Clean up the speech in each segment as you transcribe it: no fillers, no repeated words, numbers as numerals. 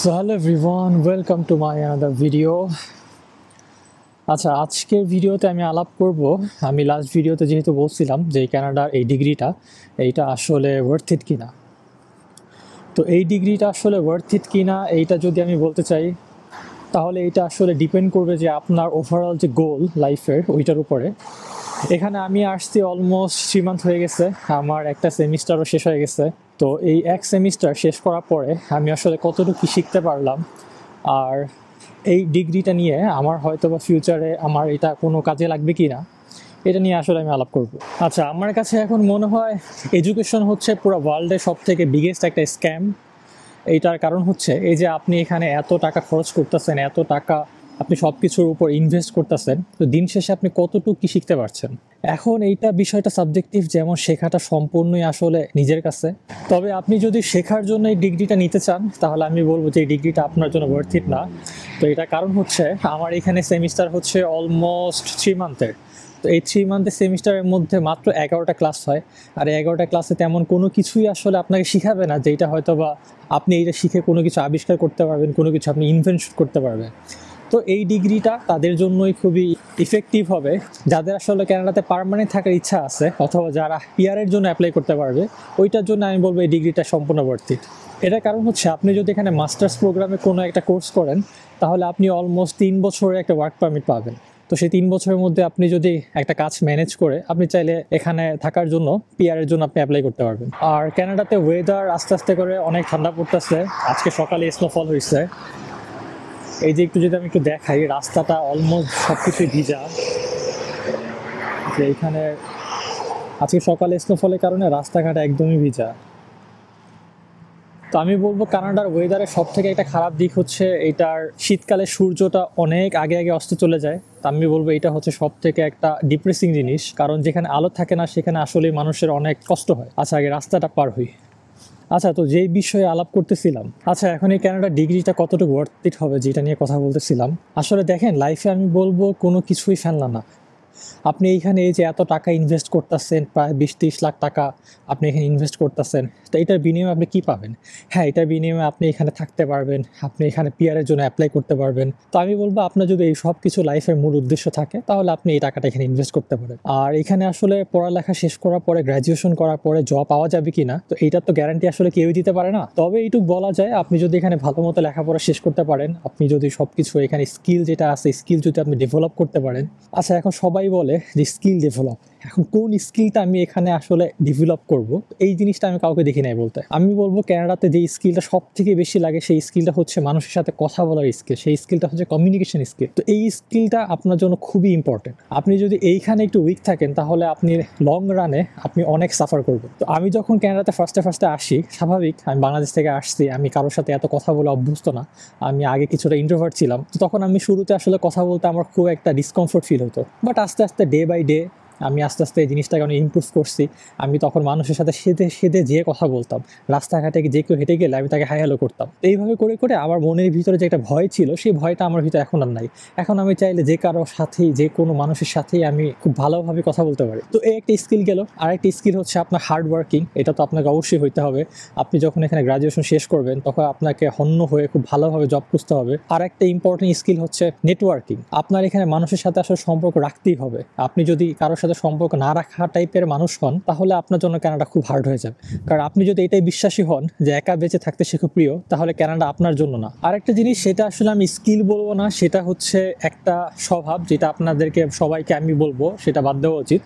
So hello everyone, welcome to my another video. আচ্ছা, আজকের ভিডিওতে আমি আলাপ করব। আমি লাস্ট ভিডিওতে যেহেতু বলছিলাম যে এই কানাডার এই ডিগ্রিটা এইটা আসলে ওয়ার্থ ইট কিনা। তো এই ডিগ্রিটা আসলে ওয়ার্থ ইট কিনা এইটা যদি আমি বলতে চাই, তাহলে এটা আসলে ডিপেন্ড করবে যে আপনার ওভারঅল যে গোল লাইফের ওইটার উপরে। এখানে আমি আসছি অলমোস্ট 3 মান্থ হয়ে গেছে, আমার একটা সেমিস্টারও শেষ হয়ে গেছে। তো এই এক সেমিস্টার শেষ করার পরে আমি আসলে কতটুকু কী শিখতে পারলাম, আর এই ডিগ্রিটা নিয়ে আমার হয়তো বা ফিউচারে আমার এটা কোনো কাজে লাগবে কি না, এটা নিয়ে আসলে আমি আলাপ করব। আচ্ছা, আমার কাছে এখন মনে হয় এডুকেশন হচ্ছে পুরো ওয়ার্ল্ডের সব থেকে বিগেস্ট একটা স্ক্যাম। এইটার কারণ হচ্ছে এই যে আপনি এখানে এত টাকা খরচ করতেছেন, এত টাকা আপনি সব কিছুর উপর ইনভেস্ট করতেছেন, তো দিন শেষে আপনি কতটুকু কি শিখতে পারছেন। এখন এইটা বিষয়টা সাবজেক্টিভ, যেমন শেখাটা সম্পূর্ণই আসলে নিজের কাছে। তবে আপনি যদি শেখার জন্য এই ডিগ্রিটা নিতে চান, তাহলে আমি বলবো যে এই ডিগ্রিটা আপনার জন্য ওয়ার্থ ইট না। তো এটার কারণ হচ্ছে আমার এখানে সেমিস্টার হচ্ছে অলমোস্ট 3 মান্থের। তো এই 3 মান্থের সেমিস্টারের মধ্যে মাত্র 11টা ক্লাস হয়। আর এই 11টা ক্লাসে তেমন কোনো কিছুই আসলে আপনাকে শিখাবে না যেটা হয়তো বা আপনি এইটা শিখে কোনো কিছু আবিষ্কার করতে পারবেন, কোনো কিছু আপনি ইনভেনশন করতে পারবেন। তো এই ডিগ্রিটা তাদের জন্যই খুবই ইফেক্টিভ হবে যাদের আসলে কানাডাতে পার্মানেন্ট থাকার ইচ্ছা আছে, অথবা যারা পিআরের জন্য অ্যাপ্লাই করতে পারবে। ওইটার জন্য আমি বলবো এই ডিগ্রিটা সম্পূর্ণ ওয়ার্থ ইট। এটার কারণ হচ্ছে আপনি যদি এখানে মাস্টার্স প্রোগ্রামে কোনো একটা কোর্স করেন, তাহলে আপনি অলমোস্ট 3 বছরের একটা ওয়ার্ক পারমিট পাবেন। তো সেই 3 বছরের মধ্যে আপনি যদি একটা কাজ ম্যানেজ করে আপনি চাইলে এখানে থাকার জন্য পিআরের জন্য আপনি অ্যাপ্লাই করতে পারবেন। আর কানাডাতে ওয়েদার আস্তে আস্তে করে অনেক ঠান্ডা পড়তেছে। আজকে সকালে স্নোফল হয়েছে। এই যে একটু যদি আমি একটু দেখাই, রাস্তাটা অলমোস্ট সব কিছুই ভিজা। যে এখানে আজকে সকালে স্নোফলের কারণে রাস্তাঘাট একদমই ভিজা। তো আমি বলবো কানাডার ওয়েদারের সব থেকে একটা খারাপ দিক হচ্ছে এটার শীতকালে সূর্যটা অনেক আগে আগে অস্ত চলে যায়। তো আমি বলবো এটা হচ্ছে সব থেকে একটা ডিপ্রেসিং জিনিস, কারণ যেখানে আলো থাকে না সেখানে আসলে মানুষের অনেক কষ্ট হয়। আচ্ছা, আগে রাস্তাটা পার হই। আচ্ছা, তো যেই বিষয়ে আলাপ করতেছিলাম, আচ্ছা এখন এই কানাডা ডিগ্রিটা কতটুকু ওয়ার্থ ইট হবে যেটা নিয়ে কথা বলতেছিলাম। আসলে দেখেন, লাইফে আমি বলবো কোনো কিছুই ফেলনা না। আপনি এইখানে এই যে এত টাকা ইনভেস্ট করতেছেন, প্রায় 20-30 লাখ টাকা আপনি এখানে ইনভেস্ট করতেছেন, তো এটার বিনিময়ে আপনি কী পাবেন? হ্যাঁ, এটার বিনিময়ে আপনি এখানে থাকতে পারবেন, আপনি এখানে পিআরের জন্য অ্যাপ্লাই করতে পারবেন। তো আমি বলবো আপনার যদি এই সব কিছু লাইফের মূল উদ্দেশ্য থাকে, তাহলে আপনি এই টাকাটা এখানে ইনভেস্ট করতে পারেন। আর এখানে আসলে পড়ালেখা শেষ করার পরে, গ্র্যাজুয়েশন করার পরে জব পাওয়া যাবে কি না, তো এইটার তো গ্যারান্টি আসলে কেউই দিতে পারে না। তবে এইটুকু বলা যায়, আপনি যদি এখানে ভালো মতো লেখাপড়া শেষ করতে পারেন, আপনি যদি সব কিছু এখানে স্কিল যেটা আছে স্কিল যদি আপনি ডেভেলপ করতে পারেন। আচ্ছা, এখন সবাই বলে যে স্কিল ডেভেলপ, এখন কোন স্কিলটা আমি এখানে আসলে ডেভেলপ করব, এই জিনিসটা আমি কাউকে দেখি নাই বলতে। আমি বলবো কানাডাতে যে স্কিলটা সব থেকে বেশি লাগে সেই স্কিলটা হচ্ছে মানুষের সাথে কথা বলার স্কিল, সেই স্কিলটা হচ্ছে কমিউনিকেশন স্কিল। তো এই স্কিলটা আপনার জন্য খুবই ইম্পর্টেন্ট। আপনি যদি এইখানে একটু উইক থাকেন, তাহলে আপনি লং রানে আপনি অনেক সাফার করবেন। তো আমি যখন কানাডাতে ফার্স্টে আসি, স্বাভাবিক আমি বাংলাদেশ থেকে আসছি, আমি কারোর সাথে এত কথা বলে অভ্যস্ত না। আমি আগে কিছুটা ইন্ট্রোভার্ট ছিলাম, তো তখন আমি শুরুতে আসলে কথা বলতে আমার খুব একটা ডিসকমফোর্ট ফিল হতো। বাট আস্তে আস্তে ডে বাই ডে আমি আস্তে আস্তে এই জিনিসটাকে অনেক ইমপ্রুভ করছি। আমি তখন মানুষের সাথে সেদে সেদে যেয়ে কথা বলতাম। রাস্তাঘাটে যে কেউ হেঁটে গেলে আমি তাকে হাই হ্যালো করতাম। এইভাবে করে করে আমার মনের ভিতরে যে একটা ভয় ছিল, সেই ভয়টা আমার ভিতরে এখন আর নাই। এখন আমি চাইলে যে কারোর সাথেই, যে কোনো মানুষের সাথেই আমি খুব ভালোভাবে কথা বলতে পারি। তো এই একটা স্কিল গেল। আরেকটা স্কিল হচ্ছে আপনার হার্ড ওয়ার্কিং। এটা তো আপনাকে অবশ্যই হইতে হবে। আপনি যখন এখানে গ্রাজুয়েশন শেষ করবেন, তখন আপনাকে হন্য হয়ে খুব ভালোভাবে জব খুঁজতে হবে। আর একটা ইম্পর্টেন্ট স্কিল হচ্ছে নেটওয়ার্কিং। আপনার এখানে মানুষের সাথে আসলে সম্পর্ক রাখতেই হবে। আপনি যদি কারোর সাথে সম্পর্ক না রাখা টাইপের মানুষ হন, তাহলে আপনার জন্য কানাডা খুব হার্ড হয়ে যাবে। কারণ আপনি যদি এটাই বিশ্বাসী হন যে একা বেঁচে থাকতে সে খুব প্রিয়, তাহলে কানাডা আপনার জন্য না। আরেকটা জিনিস, সেটা আসলে আমি স্কিল বলবো না, সেটা হচ্ছে একটা স্বভাব, যেটা আপনাদেরকে সবাইকে আমি বলবো সেটা বাদ দেওয়া উচিত।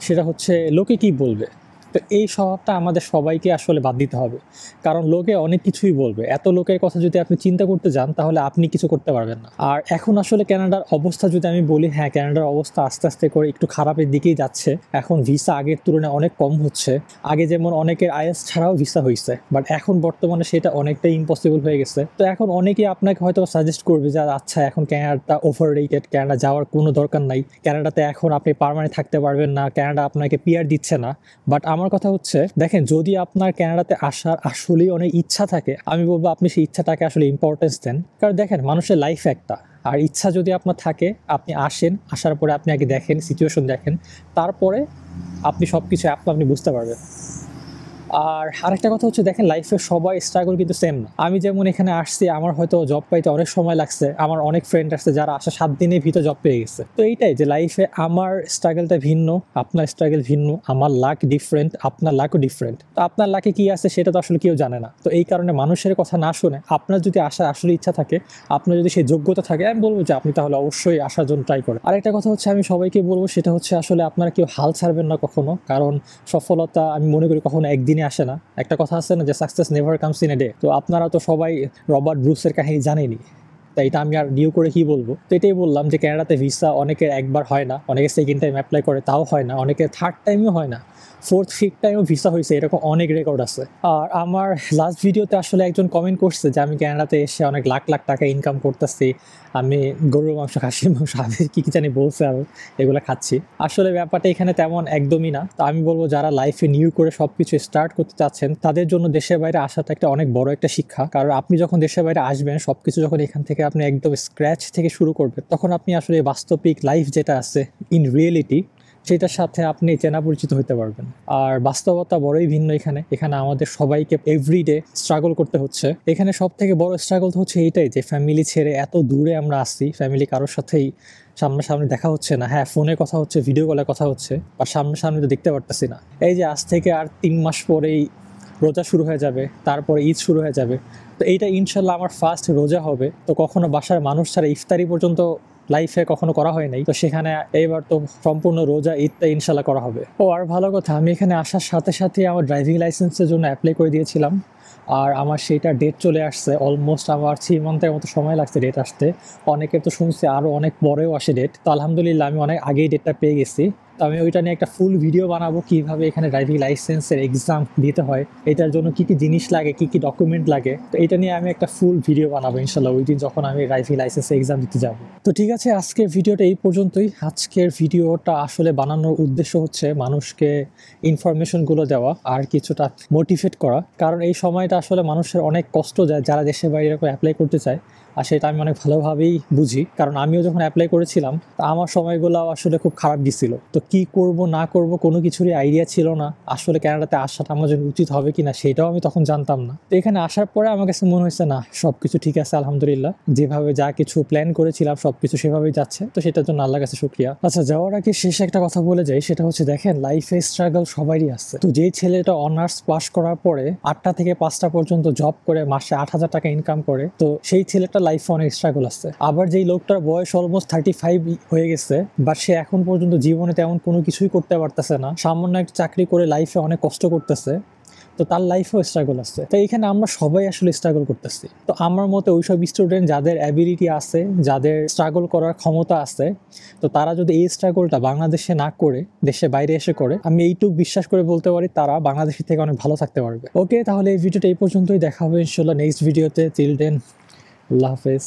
সেটা হচ্ছে লোকে কি বলবে। তো এই স্বভাবটা আমাদের সবাইকে আসলে বাদ দিতে হবে, কারণ লোকে অনেক কিছুই বলবে। এত লোকের কথা যদি আপনি চিন্তা করতে যান, তাহলে আপনি কিছু করতে পারবেন না। আর এখন আসলে কানাডার অবস্থা যদি আমি বলি, হ্যাঁ, কানাডার অবস্থা আস্তে আস্তে করে একটু খারাপের দিকেই যাচ্ছে। এখন ভিসা আগের তুলনায় অনেক কম হচ্ছে। আগে যেমন অনেকের আইএলটিএস ছাড়াও ভিসা হয়েছে, বাট এখন বর্তমানে সেটা অনেকটাই ইম্পসিবল হয়ে গেছে। তো এখন অনেকেই আপনাকে হয়তো সাজেস্ট করবে যে আচ্ছা, এখন কানাডাটা ওভার রেটেড, কানাডা যাওয়ার কোনো দরকার নাই, কানাডাতে এখন আপনি পার্মানেন্ট থাকতে পারবেন না, কানাডা আপনাকে পিআর দিচ্ছে না। বাট আমার কথা হচ্ছে, দেখেন, যদি আপনার কানাডাতে আসার আসলেই অনেক ইচ্ছা থাকে, আমি বলবো আপনি সেই ইচ্ছাটাকে আসলে ইম্পর্টেন্স দেন। কারণ দেখেন, মানুষের লাইফ একটা, আর ইচ্ছা যদি আপনার থাকে, আপনি আসেন, আসার পরে আপনি আগে দেখেন, সিচুয়েশন দেখেন, তারপরে আপনি সব কিছু আপনি বুঝতে পারবেন। আর আরেকটা কথা হচ্ছে দেখেন লাইফে সবাই স্ট্রাগল কিন্তু সেম না। আমি যেমন এখানে আসছি, আমার হয়তো জব পাইতে অনেক সময় লাগছে, আমার অনেক ফ্রেন্ড আছে যারা আসা 7 দিনের ভিতরে জব পেয়ে গেছে। তো এইটাই যে লাইফে আমার স্ট্রাগলটা ভিন্ন, আপনার স্ট্রাগল ভিন্ন, আমার লাক ডিফারেন্ট, আপনার লাকও ডিফারেন্ট। তো আপনার লাকে কি আছে সেটা তো আসলে কেউ জানে না। তো এই কারণে মানুষের কথা না শুনে আপনার যদি আসার আসলে ইচ্ছা থাকে, আপনার যদি সেই যোগ্যতা থাকে, আমি বলবো যে আপনি তাহলে অবশ্যই আসার জন্য ট্রাই করেন। আরেকটা কথা হচ্ছে আমি সবাইকে বলবো সেটা হচ্ছে আসলে আপনারা কেউ হাল ছাড়বেন না কখনো, কারণ সফলতা আমি মনে করি কখনো একদিনে আসে না। একটা কথা আছে না যে success never comes in a day. তো আপনারা তো সবাই রবার্ট ব্রুসের কাহিনী জানেনই, তাই এটা আমি আর নিউ করে কি বলবো। তো এটাই বললাম যে কানাডাতে ভিসা অনেকের একবার হয় না, অনেকে সেকেন্ড টাইম অ্যাপ্লাই করে তাও হয় না, অনেকে থার্ড টাইমও হয় না, ফোর্থ ফিফথ টাইমও ভিসা হয়েছে, এরকম অনেক রেকর্ড আছে। আর আমার লাস্ট ভিডিওতে আসলে একজন কমেন্ট করছে যে আমি কানাডাতে এসে অনেক লাখ লাখ টাকা ইনকাম করতেছি, আমি গরুর মাংস, খাসির মাংস, আমি কী কী জানি বলছে আর এগুলো খাচ্ছি। আসলে ব্যাপারটা এখানে তেমন একদমই না। তো আমি বলবো যারা লাইফে নিউ করে সব কিছু স্টার্ট করতে চাচ্ছেন তাদের জন্য দেশের বাইরে আসাটা একটা অনেক বড় একটা শিক্ষা। কারণ আপনি যখন দেশের বাইরে আসবেন, সব কিছু যখন এখান থেকে আপনি একদম স্ক্র্যাচ থেকে শুরু করবেন, তখন আপনি আসলে বাস্তবিক লাইফ যেটা আছে ইন রিয়েলিটি, সেটার সাথে আপনি চেনা পরিচিত হতে পারবেন। আর বাস্তবতা বড়ই ভিন্ন এখানে। এখানে আমাদের সবাইকে এভরিডে স্ট্রাগল করতে হচ্ছে। এখানে সব থেকে বড় স্ট্রাগল হচ্ছে এইটাই যে ফ্যামিলি ছেড়ে এত দূরে আমরা আসছি, ফ্যামিলি কারোর সাথেই সামনাসামনি দেখা হচ্ছে না। হ্যাঁ, ফোনে কথা হচ্ছে, ভিডিও কলে কথা হচ্ছে, আর সামনাসামনি তো দেখতে পারতেছি না। এই যে আজ থেকে আর 3 মাস পরেই রোজা শুরু হয়ে যাবে, তারপরে ঈদ শুরু হয়ে যাবে। তো এইটা ইনশাল্লাহ আমার ফার্স্ট রোজা হবে। তো কখনো বাসার মানুষ ছাড়া ইফতারি পর্যন্ত লাইফে কখনো করা হয় নাই। তো সেখানে এইবার তো সম্পূর্ণ রোজা ঈদটা ইনশাল্লাহ করা হবে। ও আর ভালো কথা, আমি এখানে আসার সাথে সাথে আমার ড্রাইভিং লাইসেন্সের জন্য অ্যাপ্লাই করে দিয়েছিলাম। আর আমার সেইটা ডেট চলে আসছে। অলমোস্ট আমার 3 মান্থের মতো সময় লাগছে ডেট আসতে। অনেকের তো শুনছি আরও অনেক পরেও আসে ডেট। তো আলহামদুলিল্লাহ আমি অনেক আগেই ডেটটা পেয়ে গেছি। তো আমি ওইটা নিয়ে একটা ফুল ভিডিও বানাবো, কীভাবে এখানে ড্রাইভিং লাইসেন্সের এক্সাম দিতে হয়, এটার জন্য কী কী জিনিস লাগে, কী কী ডকুমেন্ট লাগে। তো এটা নিয়ে আমি একটা ফুল ভিডিও বানাবো ইনশাল্লাহ ওই দিন যখন আমি ড্রাইভিং লাইসেন্সের এক্সাম দিতে যাব। তো ঠিক আছে, আজকের ভিডিওটা এই পর্যন্তই। আজকের ভিডিওটা আসলে বানানোর উদ্দেশ্য হচ্ছে মানুষকে ইনফরমেশনগুলো দেওয়া আর কিছুটা মোটিভেট করা। কারণ এই সময়টা আসলে মানুষের অনেক কষ্ট যায় যারা দেশের বাইরে এরকম অ্যাপ্লাই করতে চায়, আর সেটা আমি অনেক ভালোভাবেই বুঝি। কারণ আমিও যখন অ্যাপ্লাই করেছিলাম আমার সময়গুলো আসলে খুব খারাপ গেছিলো। তো কি করব না করব কোনো কিছুরই আইডিয়া ছিল না। আসলে কানাডাতে আসাটা আমার জন্য উচিত হবে কিনা সেটাও আমি তখন জানতাম না। তো এখানে আসার পরে আমার কাছে মনে হয়েছে না, সব কিছু ঠিক আছে আলহামদুলিল্লাহ, যেভাবে যা কিছু প্ল্যান করেছিলাম সব কিছু সেভাবেই যাচ্ছে। তো সেটার জন্য আল্লাহর কাছে শুকরিয়া। আচ্ছা, যাওয়ার আগে শেষে একটা কথা বলে যাই, সেটা হচ্ছে দেখেন লাইফে স্ট্রাগল সবারই আছে। তো যেই ছেলেটা অনার্স পাস করার পরে 8টা থেকে 5টা পর্যন্ত জব করে মাসে 8,000 টাকা ইনকাম করে, তো সেই ছেলেটা লাইফে অনেক স্ট্রাগল আছে। আবার যেই লোকটার বয়স অলমোস্ট 35 হয়ে গেছে, বাট সে এখন পর্যন্ত জীবনে তেমন কোনো কিছুই করতে পারতেছে না, সামান্য একটা চাকরি করে লাইফে অনেক কষ্ট করতেছে, তো তার লাইফেও স্ট্রাগল আছে। তো এখানে আমরা সবাই আসলে স্ট্রাগল করতেছি। তো আমার মতে ওইসব স্টুডেন্ট যাদের অ্যাবিলিটি আছে, যাদের স্ট্রাগল করার ক্ষমতা আছে, তো তারা যদি এই স্ট্রাগলটা বাংলাদেশে না করে দেশে বাইরে এসে করে, আমি এইটুকু বিশ্বাস করে বলতে পারি তারা বাংলাদেশের থেকে অনেক ভালো থাকতে পারবে। ওকে, তাহলে এই ভিডিওটা এই পর্যন্তই। দেখা হবে ইনশাল্লাহ নেক্সট ভিডিওতে। টিল দেন, আল্লাহ হাফেজ।